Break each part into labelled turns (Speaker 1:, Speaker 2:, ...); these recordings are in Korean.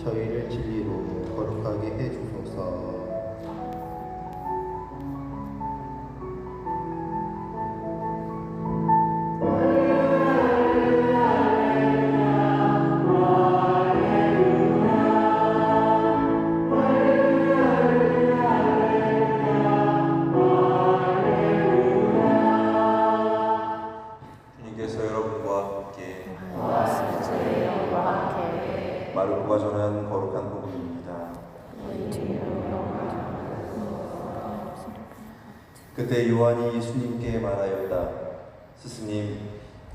Speaker 1: 저희를 진리로 거룩하게 해주소서.
Speaker 2: 마르코가 전한 거룩한 복음입니다. 그때 요한이 예수님께 말하였다. 스승님,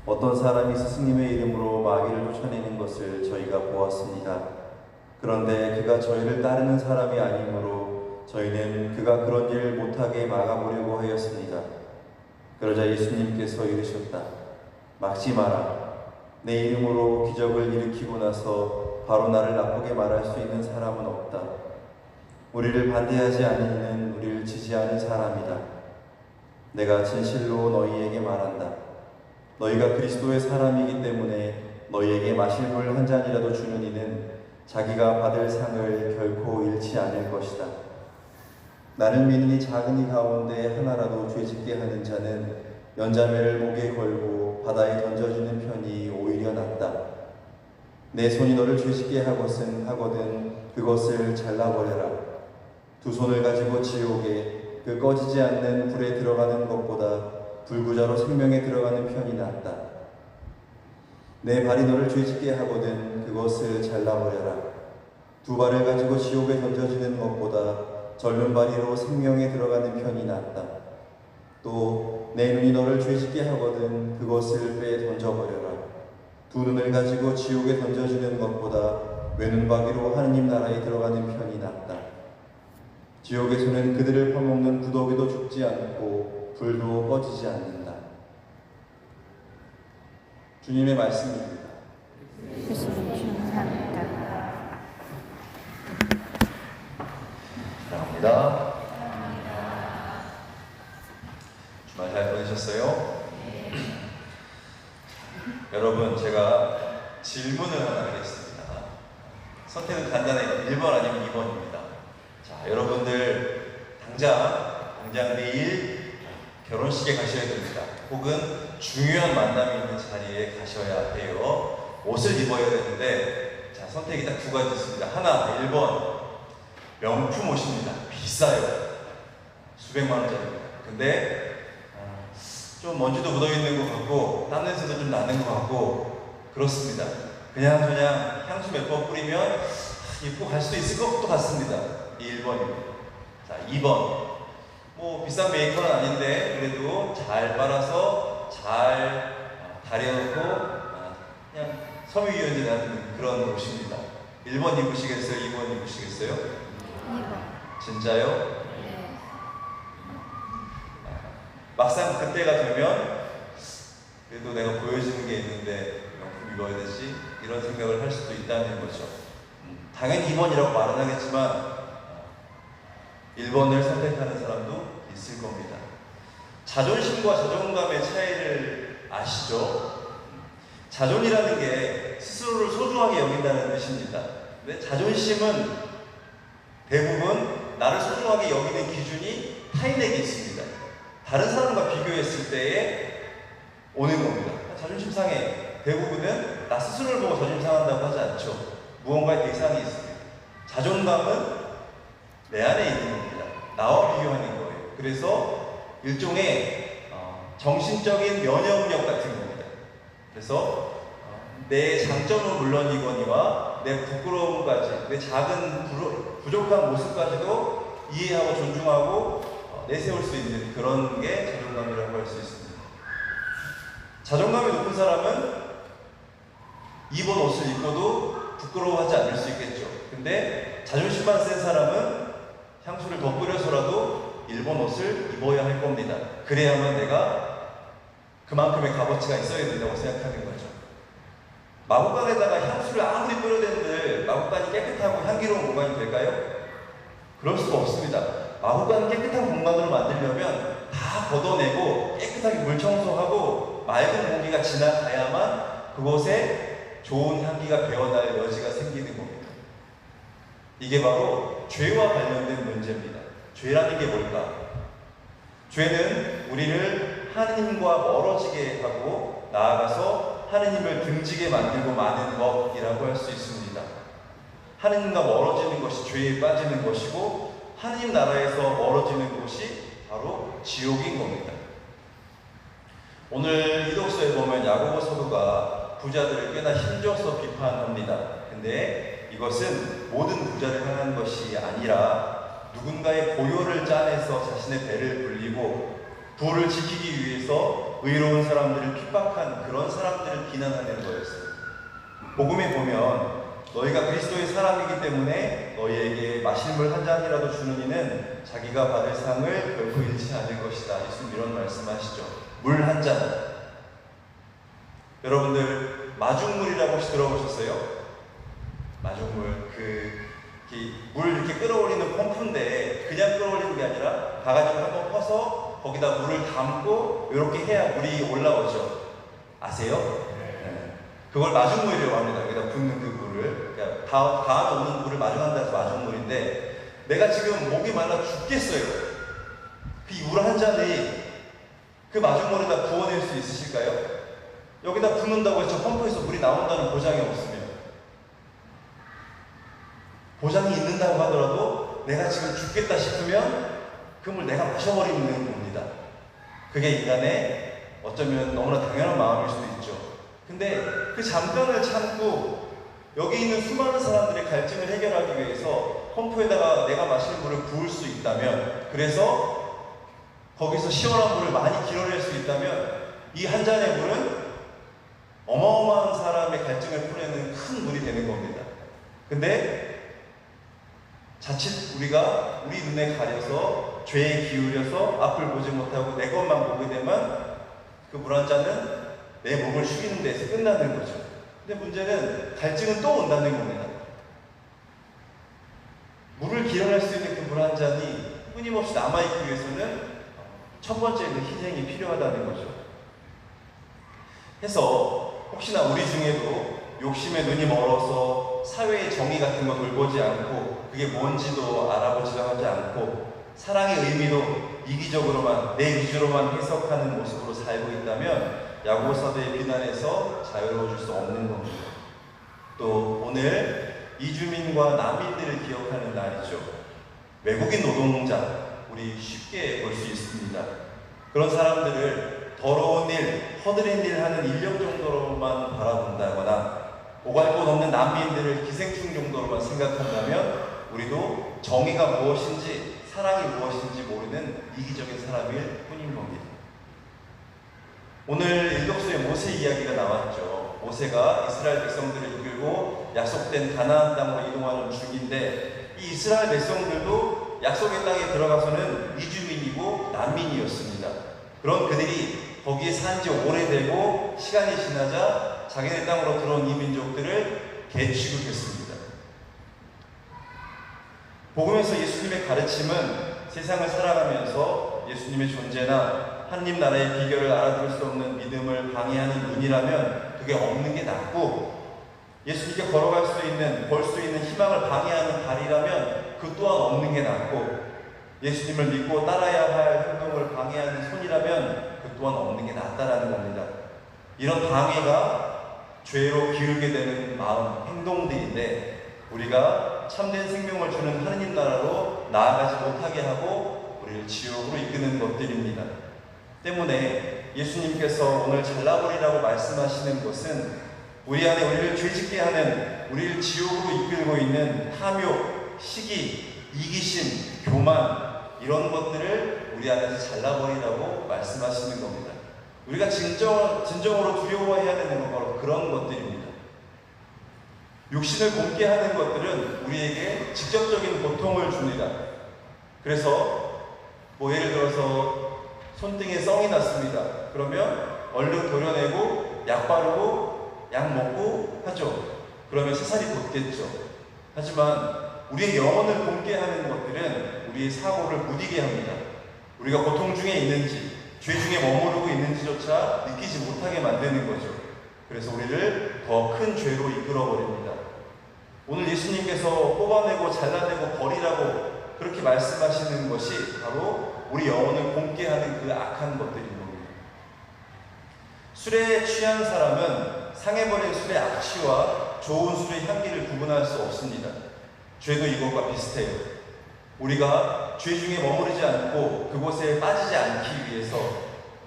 Speaker 2: 어떤 사람이 스승님의 이름으로 마귀를 쫓아내는 것을 저희가 보았습니다. 그런데 그가 저희를 따르는 사람이 아니므로 저희는 그가 그런 일을 못하게 막아보려고 하였습니다. 그러자 예수님께서 이르셨다. 막지 마라. 내 이름으로 기적을 일으키고 나서 바로 나를 나쁘게 말할 수 있는 사람은 없다. 우리를 반대하지 않는 이는 우리를 지지하는 사람이다. 내가 진실로 너희에게 말한다. 너희가 그리스도의 사람이기 때문에 너희에게 마실 물 한 잔이라도 주는 이는 자기가 받을 상을 결코 잃지 않을 것이다. 나를 믿는 이 작은 이 가운데 하나라도 죄짓게 하는 자는 연자매를 목에 걸고 바다에 던져주는 편이 오히려 낫다. 내 손이 너를 죄짓게 하거든 그것을 잘라버려라. 두 손을 가지고 지옥에 그 꺼지지 않는 불에 들어가는 것보다 불구자로 생명에 들어가는 편이 낫다. 내 발이 너를 죄짓게 하거든 그것을 잘라버려라. 두 발을 가지고 지옥에 던져지는 것보다 절름발이로 생명에 들어가는 편이 낫다. 또 내 눈이 너를 죄짓게 하거든 그것을 빼 던져버려라. 두 눈을 가지고 지옥에 던져지는 것보다 외눈박이로 하느님 나라에 들어가는 편이 낫다. 지옥에서는 그들을 퍼먹는 구더기도 죽지 않고 불도 꺼지지 않는다. 주님의 말씀입니다.
Speaker 3: 예수님 감사합니다.
Speaker 2: 감사합니다. 주말 잘 보내셨어요? 여러분, 제가 질문을 하나 하겠습니다. 선택은 간단해요. 1번 아니면 2번입니다. 자, 여러분들 당장 내일 결혼식에 가셔야 됩니다. 혹은 중요한 만남이 있는 자리에 가셔야 해요. 옷을 입어야 되는데, 자, 선택이 딱 두 가지 있습니다. 하나, 1번 명품 옷입니다. 비싸요. 수백만 원짜리입니다. 근데 좀 먼지도 묻어있는 것 같고 땀 냄새도 좀 나는 것 같고 그렇습니다. 그냥 향수 몇 번 뿌리면 입고 갈 수도 있을 것도 같습니다. 이 1번입니다. 자, 2번 뭐 비싼 메이커는 아닌데 그래도 잘 빨아서 잘 다려놓고 그냥 섬유유연제 같은 그런 옷입니다. 1번 입으시겠어요? 2번 입으시겠어요?
Speaker 3: 2번.
Speaker 2: 진짜요?
Speaker 3: 네.
Speaker 2: 막상 그때가 되면 그래도 내가 보여지는 게 있는데 명품 입어야 되지? 이런 생각을 할 수도 있다는 거죠. 당연히 2번이라고 말은 하겠지만 1번을 선택하는 사람도 있을 겁니다. 자존심과 자존감의 차이를 아시죠? 자존이라는 게 스스로를 소중하게 여긴다는 뜻입니다. 근데 자존심은 대부분 나를 소중하게 여기는 기준이 타인에게 있습니다. 다른 사람과 비교했을 때에 오는 겁니다. 자존심 상해. 대부분은 나 스스로를 보고 자존심 상한다고 하지 않죠. 무언가의 대상이 있습니다. 자존감은 내 안에 있는 겁니다. 나와 비교하는 거예요. 그래서 일종의 정신적인 면역력 같은 겁니다. 그래서 내 장점은 물론이거니와 내 부끄러움까지, 내 작은 부족한 모습까지도 이해하고 존중하고 내세울 수 있는 그런 게 자존감이라고 할 수 있습니다. 자존감이 높은 사람은 2번 옷을 입고도 부끄러워하지 않을 수 있겠죠. 근데 자존심만 센 사람은 향수를 더 뿌려서라도 1번 옷을 입어야 할 겁니다. 그래야만 내가 그만큼의 값어치가 있어야 된다고 생각하는 거죠. 마구간에다가 향수를 아무리 뿌려댄들 마구간이 깨끗하고 향기로운 공간이 될까요? 그럴 수가 없습니다. 마구간을 깨끗한 공간으로 만들려면 다 걷어내고 깨끗하게 물 청소하고 맑은 공기가 지나가야만 그곳에 좋은 향기가 배어날 여지가 생기는 겁니다. 이게 바로 죄와 관련된 문제입니다. 죄라는 게 뭘까? 죄는 우리를 하느님과 멀어지게 하고 나아가서 하느님을 등지게 만들고 마는 것이라고 할 수 있습니다. 하느님과 멀어지는 것이 죄에 빠지는 것이고 하느님 나라에서 멀어지는 곳이 바로 지옥인 겁니다. 오늘 이독서에 보면 야고보 사도가 부자들을 꽤나 힘줘서 비판합니다. 근데 이것은 모든 부자를 향한 것이 아니라 누군가의 고요를 짜내서 자신의 배를 불리고 부를 지키기 위해서 의로운 사람들을 핍박한 그런 사람들을 비난하는 거였어요. 복음에 보면 너희가 그리스도의 사람이기 때문에 너희에게 마실 물 한 잔이라도 주는 이는 자기가 받을 상을 결코 잃지 않을 것이다. 예수님 이런 말씀하시죠. 물 한 잔. 여러분들 마중물이라고 혹시 들어보셨어요? 마중물. 물 이렇게 끌어올리는 펌프인데 그냥 끌어올리는 게 아니라 가가지고 한번 퍼서 거기다 물을 담고 이렇게 해야 물이 올라오죠. 아세요? 네. 그걸 마중물이라고 합니다. 여기다 붓는 그 물을. 그러니까 다음에 오는 물을 마중한다 해서 마중물인데 내가 지금 목이 말라 죽겠어요. 그 물 한 잔이 그 마중물에다 부어낼 수 있으실까요? 여기다 붓는다고 해서 펌프에서 물이 나온다는 보장이 없으면 보장이 있는다고 하더라도 내가 지금 죽겠다 싶으면 그 물 내가 마셔버리는 겁니다. 그게 인간의 어쩌면 너무나 당연한 마음일 수도 있죠. 근데 그 잠깐을 참고 여기 있는 수많은 사람들의 갈증을 해결하기 위해서 펌프에다가 내가 마실 물을 부을 수 있다면, 그래서 거기서 시원한 물을 많이 길어낼 수 있다면 이 한 잔의 물은 어마어마한 사람의 갈증을 풀어내는 큰 물이 되는 겁니다. 근데 자칫 우리가 우리 눈에 가려서 죄에 기울여서 앞을 보지 못하고 내 것만 보게 되면 그 물 한 잔은 내 몸을 죽이는 데서 끝나는 거죠. 근데 문제는 갈증은 또 온다는 겁니다. 물을 길어낼 수 있는 그 물 한 잔이 끊임없이 남아있기 위해서는 첫 번째는 희생이 필요하다는 거죠. 해서 혹시나 우리 중에도 욕심에 눈이 멀어서 사회의 정의 같은 거 돌보지 않고 그게 뭔지도 알아보지도 하지 않고 사랑의 의미도 이기적으로만 내 위주로만 해석하는 모습으로 살고 있다면 야고보 사도의 비난에서 자유로워질 수 없는 겁니다. 또 오늘 이주민과 난민들을 기억하는 날이죠. 외국인 노동자, 우리 쉽게 볼 수 있습니다. 그런 사람들을 더러운 일, 허드렛 일 하는 인력 정도로만 바라본다거나 오갈 곳 없는 난민들을 기생충 정도로만 생각한다면 우리도 정의가 무엇인지 사랑이 무엇인지 모르는 이기적인 사람일 뿐인 겁니다. 오늘 일독서에 모세 이야기가 나왔죠. 모세가 이스라엘 백성들을 이끌고 약속된 가나안 땅으로 이동하는 중인데 이 이스라엘 백성들도 약속의 땅에 들어가서는 이주민이고 난민이었습니다. 그런 그들이 거기에 산지 오래되고 시간이 지나자 자기네 땅으로 들어온 이 민족들을 개취급했습니다. 복음에서 예수님의 가르침은 세상을 살아가면서 예수님의 존재나 하느님 나라의 비결을 알아들을 수 없는 믿음을 방해하는 눈이라면 그게 없는 게 낫고, 예수님께 걸어갈 수 있는, 볼 수 있는 희망을 방해하는 발이라면 그 또한 없는 게 낫고, 예수님을 믿고 따라야 할 행동을 방해하는 손이라면 그 또한 없는 게 낫다라는 겁니다. 이런 방해가 죄로 기울게 되는 마음, 행동들인데 우리가 참된 생명을 주는 하느님 나라로 나아가지 못하게 하고 우리를 지옥으로 이끄는 것들입니다. 때문에 예수님께서 오늘 잘라버리라고 말씀하시는 것은 우리 안에 우리를 죄짓게 하는, 우리를 지옥으로 이끌고 있는 탐욕, 시기, 이기심, 교만, 이런 것들을 우리 안에서 잘라버리라고 말씀하시는 겁니다. 우리가 진정으로 두려워해야 되는 건 바로 그런 것들입니다. 육신을 곪게 하는 것들은 우리에게 직접적인 고통을 줍니다. 그래서 예를 들어서 손등에 썽이 났습니다. 그러면 얼른 도려내고 약 바르고 약 먹고 하죠. 그러면 새살이 돋겠죠. 하지만 우리의 영혼을 곪게 하는 것들은 우리의 사고를 무디게 합니다. 우리가 고통 중에 있는지, 죄 중에 머무르고 있는지조차 느끼지 못하게 만드는 거죠. 그래서 우리를 더 큰 죄로 이끌어버립니다. 오늘 예수님께서 뽑아내고 잘라내고 버리라고 그렇게 말씀하시는 것이 바로 우리 영혼을 곪게 하는 그 악한 것들인 겁니다. 술에 취한 사람은 상해버린 술의 악취와 좋은 술의 향기를 구분할 수 없습니다. 죄도 이것과 비슷해요. 우리가 죄 중에 머무르지 않고 그곳에 빠지지 않기 위해서,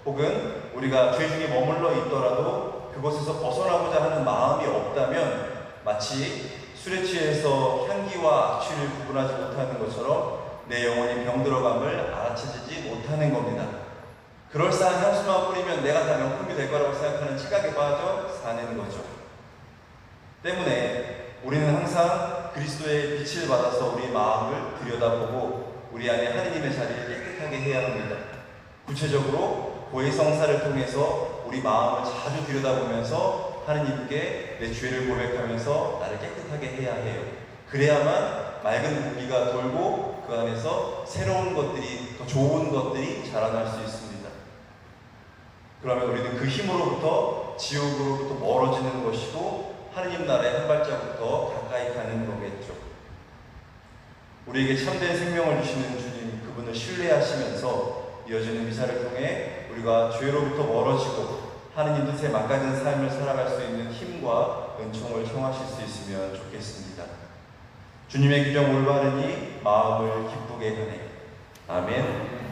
Speaker 2: 혹은 우리가 죄 중에 머물러 있더라도 그곳에서 벗어나고자 하는 마음이 없다면 마치 술에 취해서 향기와 악취를 구분하지 못하는 것처럼 내 영혼이 병들어감을 알아채지 못하는 겁니다. 그럴싸한 향수만 뿌리면 내가 다 명품이 될 거라고 생각하는 착각에 빠져 사는 거죠. 때문에 우리는 항상 그리스도의 빛을 받아서 우리 마음을 들여다보고 우리 안에 하느님의 자리를 깨끗하게 해야 합니다. 구체적으로 고해성사를 통해서 우리 마음을 자주 들여다보면서 하느님께 내 죄를 고백하면서 나를 깨끗하게 해야 해요. 그래야만 맑은 공기가 돌고 그 안에서 새로운 것들이, 더 좋은 것들이 자라날 수 있습니다. 그러면 우리는 그 힘으로부터, 지옥으로부터 멀어지는 것이고 하느님 나라에 한 발자국 더 가까이 가는 거겠죠. 우리에게 참된 생명을 주시는 주님, 그분을 신뢰하시면서 이어지는 미사를 통해 우리가 죄로부터 멀어지고 하느님 뜻에 맞가진 삶을 살아갈 수 있는 힘과 은총을 청하실 수 있으면 좋겠습니다. 주님의 규정 올바르니 마음을 기쁘게 하네. 아멘.